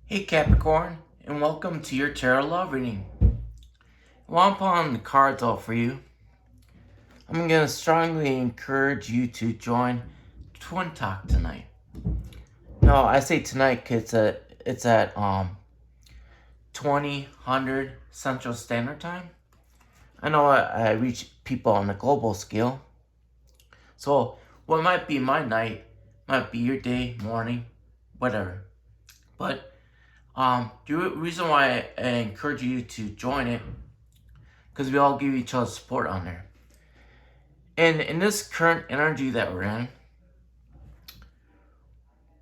Hey Capricorn, and welcome to your tarot love reading. While I'm pulling the cards out for you, I'm going to strongly encourage you to join Twin Talk tonight. No, I say tonight because it's at 2000 Central Standard Time. I know I reach people on the global scale. So what might be my night might be your day, morning, whatever. But the reason why I encourage you to join it, because we all give each other support on there. And in this current energy that we're in,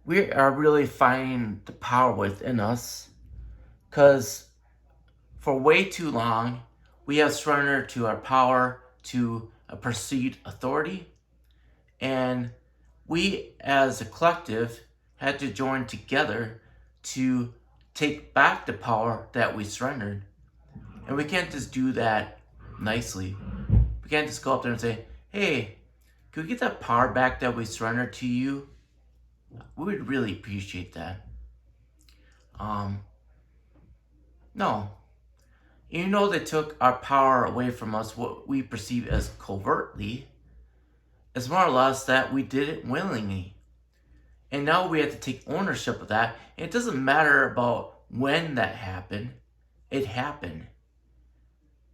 we are really finding the power within us, because for way too long, we have surrendered to our power, to a perceived authority, and we as a collective had to join together to take back the power that we surrendered. And we can't just do that nicely. We can't just go up there and say, hey, can we get that power back that we surrendered to you? We would really appreciate that. No. Even though they took our power away from us, what we perceive as covertly, it's more or less that we did it willingly. And now we have to take ownership of that. And it doesn't matter about when that happened. It happened.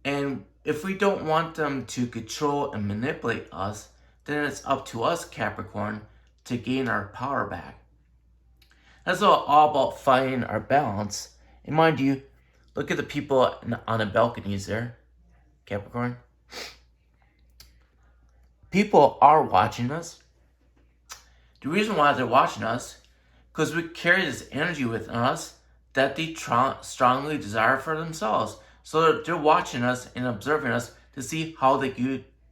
And if we don't want them to control and manipulate us, then it's up to us, Capricorn, to gain our power back. That's all about finding our balance. And mind you, look at the people on the balconies there, Capricorn. People are watching us. The reason why they're watching us, because we carry this energy within us that they strongly desire for themselves. So they're watching us and observing us to see how they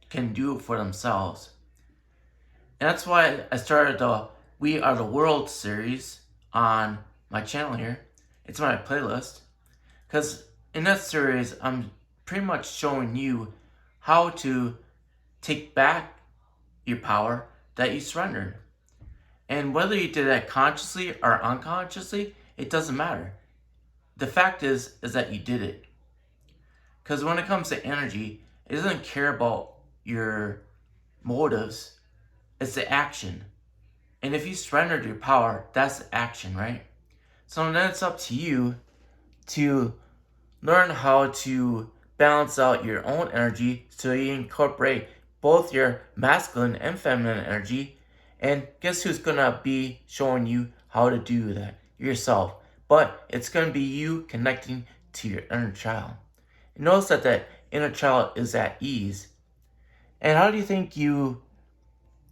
can do it for themselves. And that's why I started the We Are the World series on my channel here. It's my playlist. Because in that series, I'm pretty much showing you how to take back your power that you surrendered. And whether you did that consciously or unconsciously, it doesn't matter. The fact is that you did it. Because when it comes to energy, it doesn't care about your motives. It's the action. And if you surrendered your power, that's the action, right? So then it's up to you to learn how to balance out your own energy so you incorporate both your masculine and feminine energy. And guess who's going to be showing you how to do that? Yourself. But it's going to be you connecting to your inner child. And notice that that inner child is at ease. And how do you think you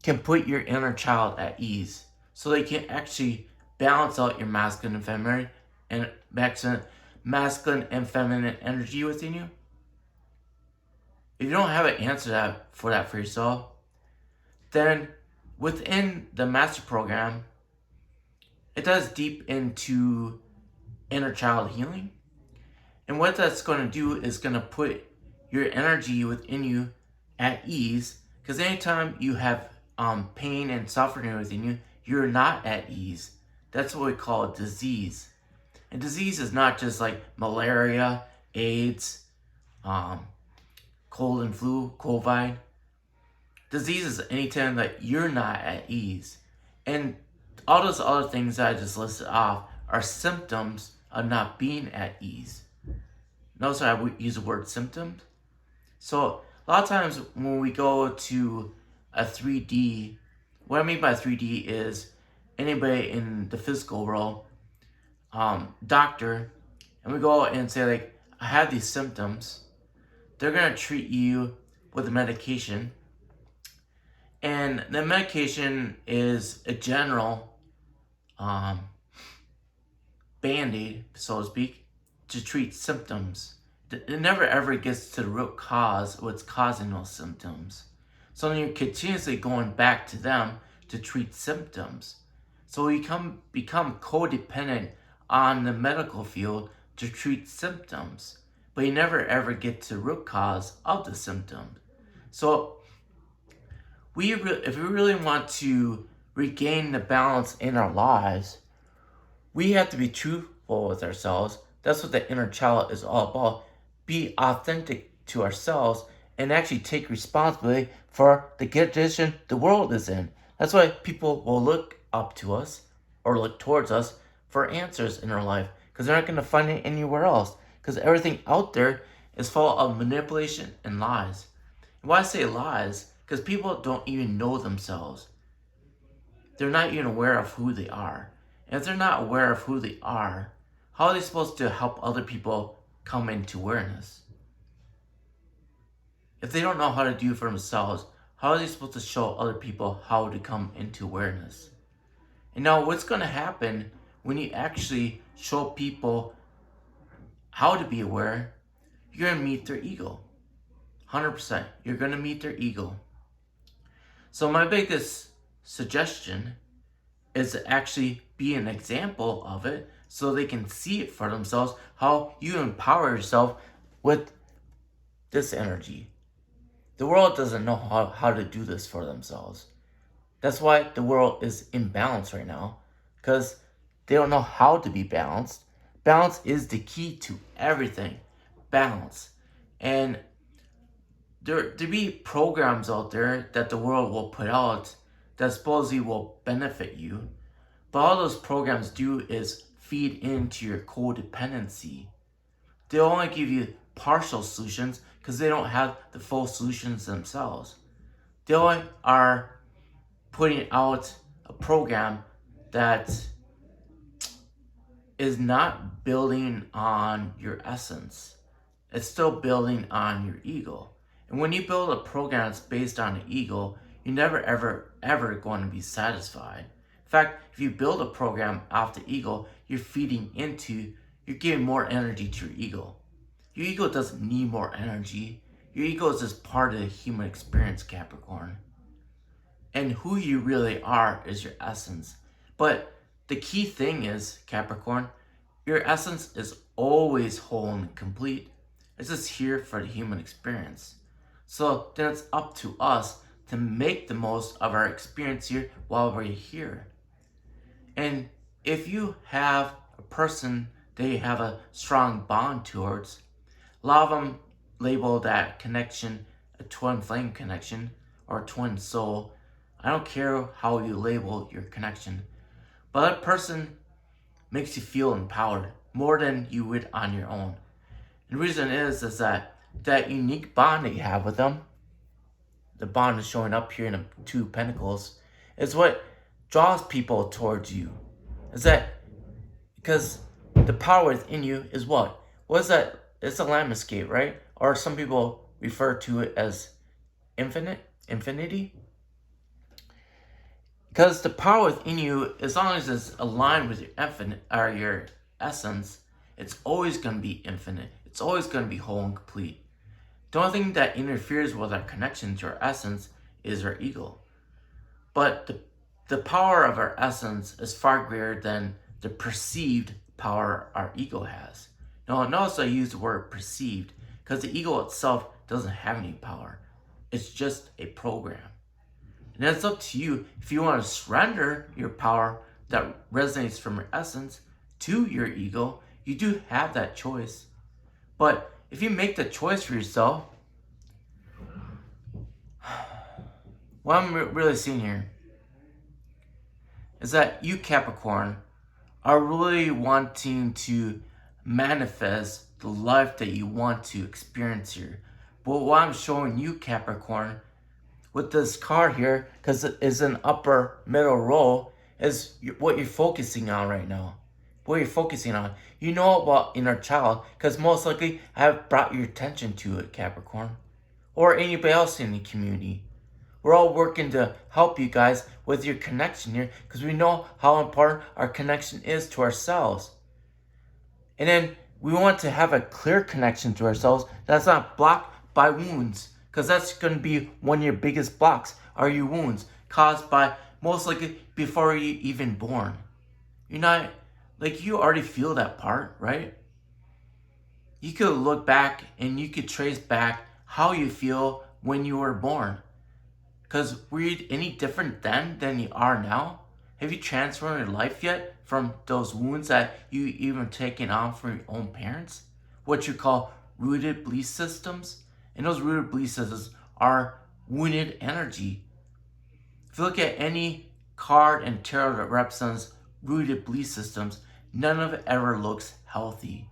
can put your inner child at ease so they can actually balance out your masculine and feminine energy within you? If you don't have an answer for that for yourself, then within the master program, it does deep into inner child healing. And what that's going to do is going to put your energy within you at ease. Because anytime you have pain and suffering within you, you're not at ease. That's what we call a disease. And disease is not just like malaria, AIDS, cold and flu, COVID. Disease is anytime that you're not at ease. And all those other things that I just listed off are symptoms of not being at ease. Notice I would use the word symptoms. So a lot of times when we go to a 3D, what I mean by 3D is anybody in the physical world, doctor, and we go and say like, I have these symptoms. They're gonna treat you with a medication. And the medication is a general band-aid, so to speak, to treat symptoms. It never ever gets to the root cause, what's causing those symptoms. So you're continuously going back to them to treat symptoms. So you become codependent on the medical field to treat symptoms, but you never ever get to the root cause of the symptom. So if we really want to regain the balance in our lives, we have to be true with ourselves. That's what the inner child is all about. Be authentic to ourselves and actually take responsibility for the condition the world is in. That's why people will look up to us or look towards us for answers in their life, because they're not going to find it anywhere else, because everything out there is full of manipulation and lies. And why I say lies? Because people don't even know themselves. They're not even aware of who they are. And if they're not aware of who they are, how are they supposed to help other people come into awareness? If they don't know how to do it for themselves, how are they supposed to show other people how to come into awareness? And now what's going to happen when you actually show people how to be aware? You're going to meet their ego. 100%. You're going to meet their ego. So my biggest suggestion is to actually be an example of it so they can see it for themselves, how you empower yourself with this energy. The world doesn't know how to do this for themselves. That's why the world is imbalanced right now, because they don't know how to be balanced. Balance is the key to everything. Balance. And there be programs out there that the world will put out that supposedly will benefit you. But all those programs do is feed into your codependency. They only give you partial solutions because they don't have the full solutions themselves. They only are putting out a program that is not building on your essence. It's still building on your ego. And when you build a program that's based on the ego, you're never, ever going to be satisfied. In fact, if you build a program off the ego, you're giving more energy to your ego. Your ego doesn't need more energy. Your ego is just part of the human experience, Capricorn. And who you really are is your essence. But the key thing is, Capricorn, your essence is always whole and complete. It's just here for the human experience. So then it's up to us to make the most of our experience here while we're here. And if you have a person that you have a strong bond towards, a lot of them label that connection a twin flame connection or twin soul. I don't care how you label your connection, but that person makes you feel empowered more than you would on your own. And the reason is that unique bond that you have with them, the bond is showing up here in the Two of Pentacles, is what draws people towards you. Is that because the power within you is what? What is that? It's a landscape, right? Or some people refer to it as infinity. Because the power within you, as long as it's aligned with your infinite or your essence, it's always going to be infinite. It's always going to be whole and complete. The only thing that interferes with our connection to our essence is our ego. But the power of our essence is far greater than the perceived power our ego has. Now, notice I use the word perceived because the ego itself doesn't have any power. It's just a program. And it's up to you if you want to surrender your power that resonates from your essence to your ego. You do have that choice. But if you make the choice for yourself, what I'm really seeing here is that you, Capricorn, are really wanting to manifest the life that you want to experience here. But what I'm showing you, Capricorn, with this card here, because it is an upper middle row, is what you're focusing on right now. What you're focusing on. You know about inner child, because most likely I have brought your attention to it, Capricorn. Or anybody else in the community. We're all working to help you guys with your connection here, because we know how important our connection is to ourselves. And then we want to have a clear connection to ourselves that's not blocked by wounds. Because that's going to be one of your biggest blocks, are your wounds, caused by, most likely, before you even born. You're not, you already feel that part, right? You could look back and you could trace back how you feel when you were born. Because were you any different then than you are now? Have you transformed your life yet from those wounds that you even taken on from your own parents, what you call rooted belief systems. And those rooted belief systems are wounded energy. If you look at any card and tarot that represents rooted belief systems, none of it ever looks healthy.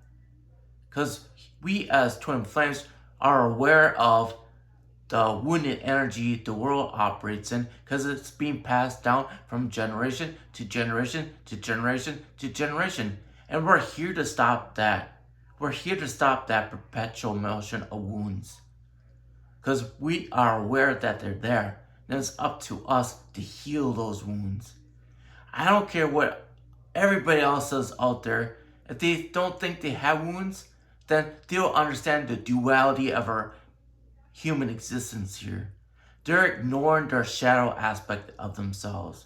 Because we as twin flames are aware of the wounded energy the world operates in, because it's being passed down from generation to generation to generation to generation. And we're here to stop that. We're here to stop that perpetual motion of wounds. Because we are aware that they're there. And it's up to us to heal those wounds. I don't care what everybody else says out there. If they don't think they have wounds, then they don't understand the duality of our human existence here. They're ignoring their shadow aspect of themselves.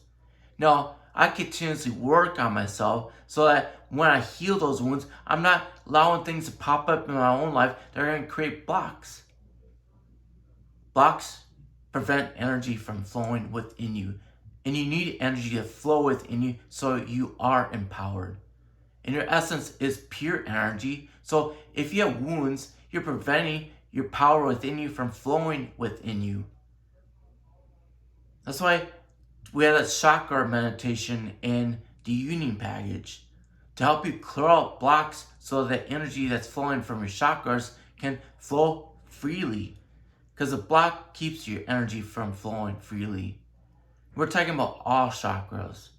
Now, I continuously work on myself so that when I heal those wounds, I'm not allowing things to pop up in my own life that are going to create blocks. Blocks prevent energy from flowing within you. And you need energy to flow within you so you are empowered. And your essence is pure energy. So if you have wounds, you're preventing your power within you from flowing within you. That's why we have that chakra meditation in the union package to help you clear out blocks so that energy that's flowing from your chakras can flow freely. Because a block keeps your energy from flowing freely. We're talking about all chakras.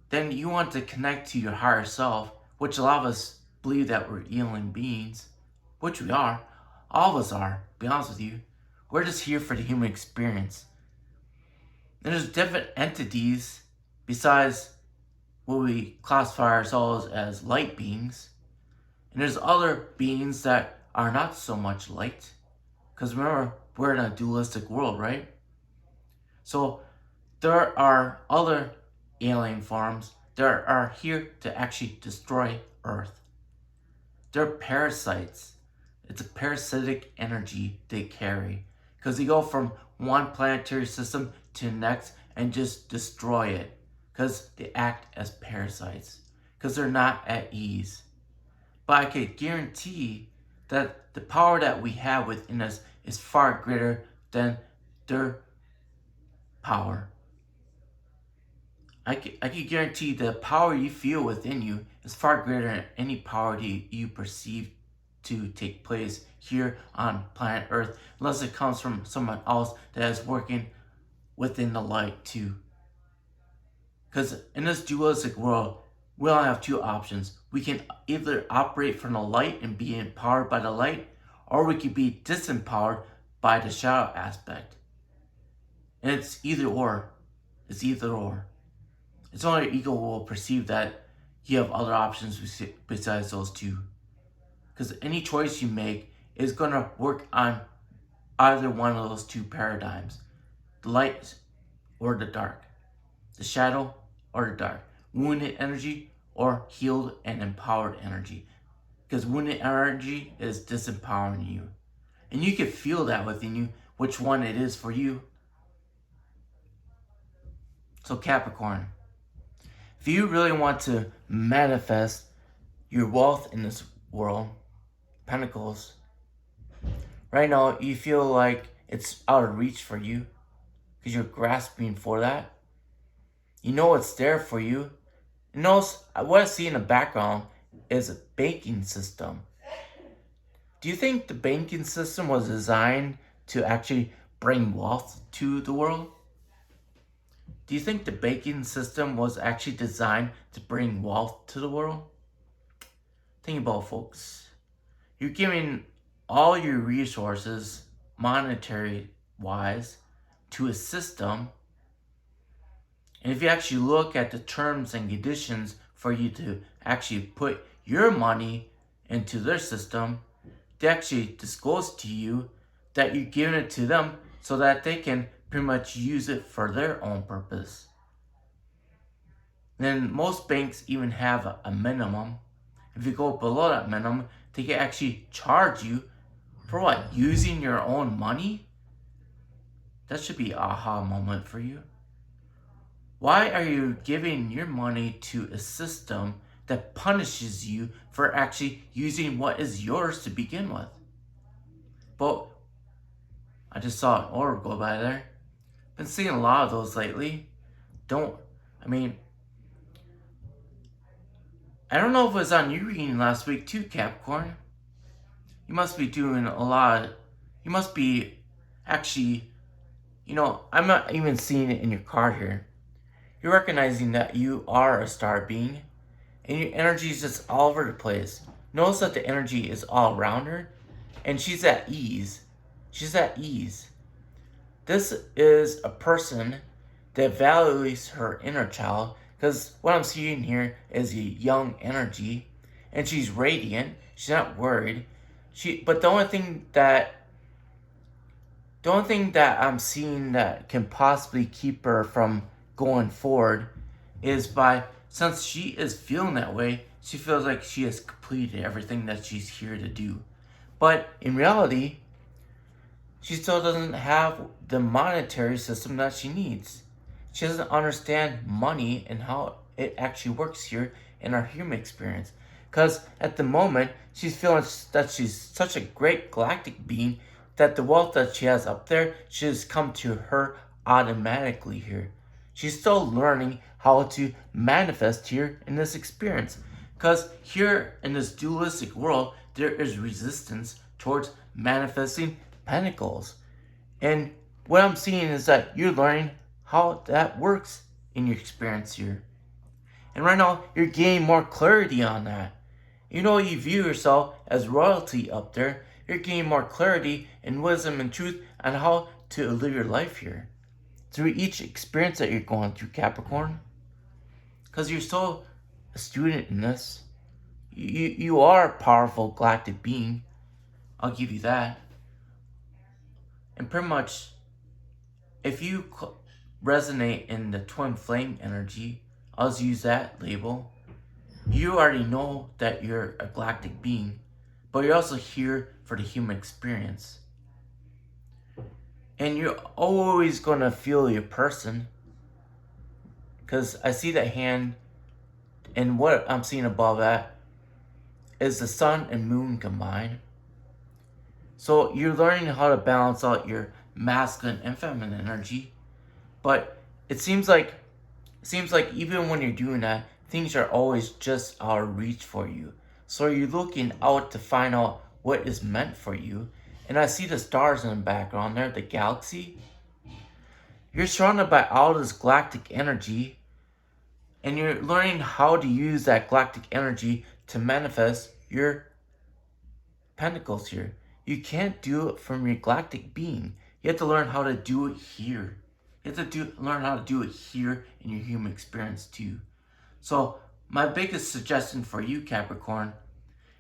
Then you want to connect to your higher self, which a lot of us believe that we're healing beings, which we are. All of us are, to be honest with you. We're just here for the human experience. And there's different entities besides what we classify ourselves as light beings. And there's other beings that are not so much light. Because remember, we're in a dualistic world, right? So there are other alien forms that are here to actually destroy Earth. They're parasites. It's a parasitic energy they carry. Because they go from one planetary system to the next and just destroy it. Because they act as parasites. Because they're not at ease. But I can guarantee that the power that we have within us is far greater than their power. I can guarantee the power you feel within you is far greater than any power you perceive to take place here on planet Earth, unless it comes from someone else that is working within the light too. Because in this dualistic world, we only have two options. We can either operate from the light and be empowered by the light, or we can be disempowered by the shadow aspect. And it's either or. It's either or. It's only your ego will perceive that you have other options besides those two. Because any choice you make is going to work on either one of those two paradigms. The light or the dark. The shadow or the dark. Wounded energy or healed and empowered energy. Because wounded energy is disempowering you. And you can feel that within you, which one it is for you. So Capricorn, if you really want to manifest your wealth in this world, Pentacles, right now you feel like it's out of reach for you because you're grasping for that. You know it's there for you. You know what I see in the background is a banking system. Do you think the banking system was designed to actually bring wealth to the world? Do you think the banking system was actually designed to bring wealth to the world? Think about it, folks. You're giving all your resources, monetary wise, to a system. And if you actually look at the terms and conditions for you to actually put your money into their system, they actually disclose to you that you're giving it to them so that they can pretty much use it for their own purpose. Then most banks even have a minimum. If you go below that minimum, they can actually charge you for what? Using your own money? That should be an aha moment for you. Why are you giving your money to a system that punishes you for actually using what is yours to begin with? But I just saw an orb go by there. Been seeing a lot of those lately. I mean, I don't know if it was on your reading last week too, Capricorn. You must be doing a lot. You must be actually, I'm not even seeing it in your card here. You're recognizing that you are a star being, and your energy is just all over the place. Notice that the energy is all around her, and she's at ease. She's at ease. This is a person that values her inner child, because what I'm seeing here is a young energy, and she's radiant. She's not worried. But the only thing that I'm seeing that can possibly keep her from going forward is since she is feeling that way, she feels like she has completed everything that she's here to do. But in reality, she still doesn't have the monetary system that she needs. She doesn't understand money and how it actually works here in our human experience. Because at the moment, she's feeling that she's such a great galactic being that the wealth that she has up there should just come to her automatically here. She's still learning how to manifest here in this experience. Because here in this dualistic world, there is resistance towards manifesting pentacles. And what I'm seeing is that you're learning how that works in your experience here. And right now, you're gaining more clarity on that. You view yourself as royalty up there. You're gaining more clarity and wisdom and truth on how to live your life here through each experience that you're going through, Capricorn. Because you're still a student in this. You are a powerful galactic being. I'll give you that. And pretty much, if you resonate in the twin flame energy, I'll just use that label. You already know that you're a galactic being, but you're also here for the human experience. And you're always going to feel your person. Because I see that hand, and what I'm seeing above that is the sun and moon combined. So you're learning how to balance out your masculine and feminine energy. But it seems like even when you're doing that, things are always just out of reach for you. So you're looking out to find out what is meant for you. And I see the stars in the background there, the galaxy. You're surrounded by all this galactic energy, and you're learning how to use that galactic energy to manifest your pentacles here. You can't do it from your galactic being. You have to learn how to do it here. You have to learn how to do it here in your human experience too. So my biggest suggestion for you, Capricorn,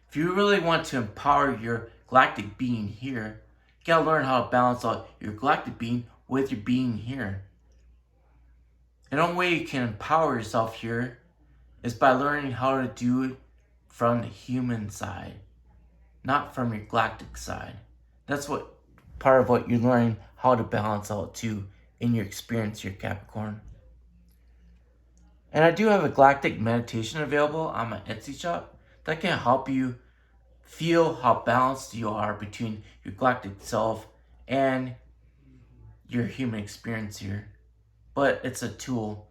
if you really want to empower your galactic being here, you gotta learn how to balance out your galactic being with your being here. And the only way you can empower yourself here is by learning how to do it from the human side, not from your galactic side. That's what part of what you're learning how to balance out too in your experience here, Capricorn. And I do have a galactic meditation available on my Etsy shop that can help you feel how balanced you are between your galactic self and your human experience here. But it's a tool,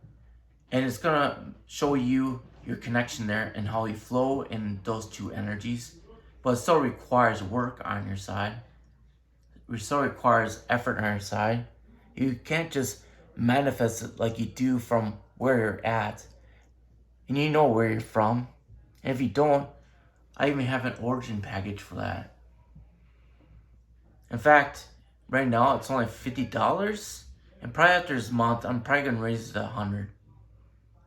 and it's gonna show you your connection there and how you flow in those two energies. But it still requires work on your side. It still requires effort on your side. You can't just manifest it like you do from where you're at. And you know where you're from. And if you don't, I even have an origin package for that. In fact, right now it's only $50. And probably after this month, I'm probably going to raise it to $100.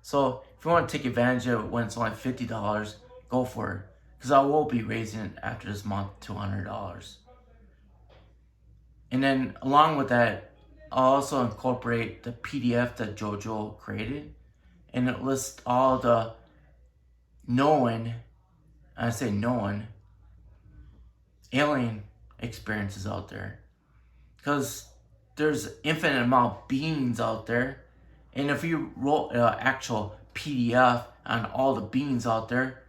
So if you want to take advantage of it when it's only $50, go for it. Because I will be raising it after this month to $100. And then along with that, I'll also incorporate the PDF that JoJo created. And it lists all the known alien experiences out there. Because there's infinite amount of beings out there. And if you wrote an actual PDF on all the beings out there,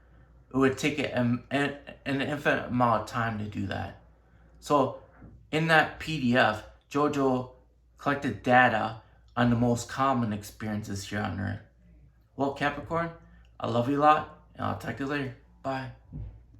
it would take an infinite amount of time to do that. So in that PDF, Jojo collected data on the most common experiences here on Earth. Well, Capricorn, I love you a lot, and I'll talk to you later. Bye.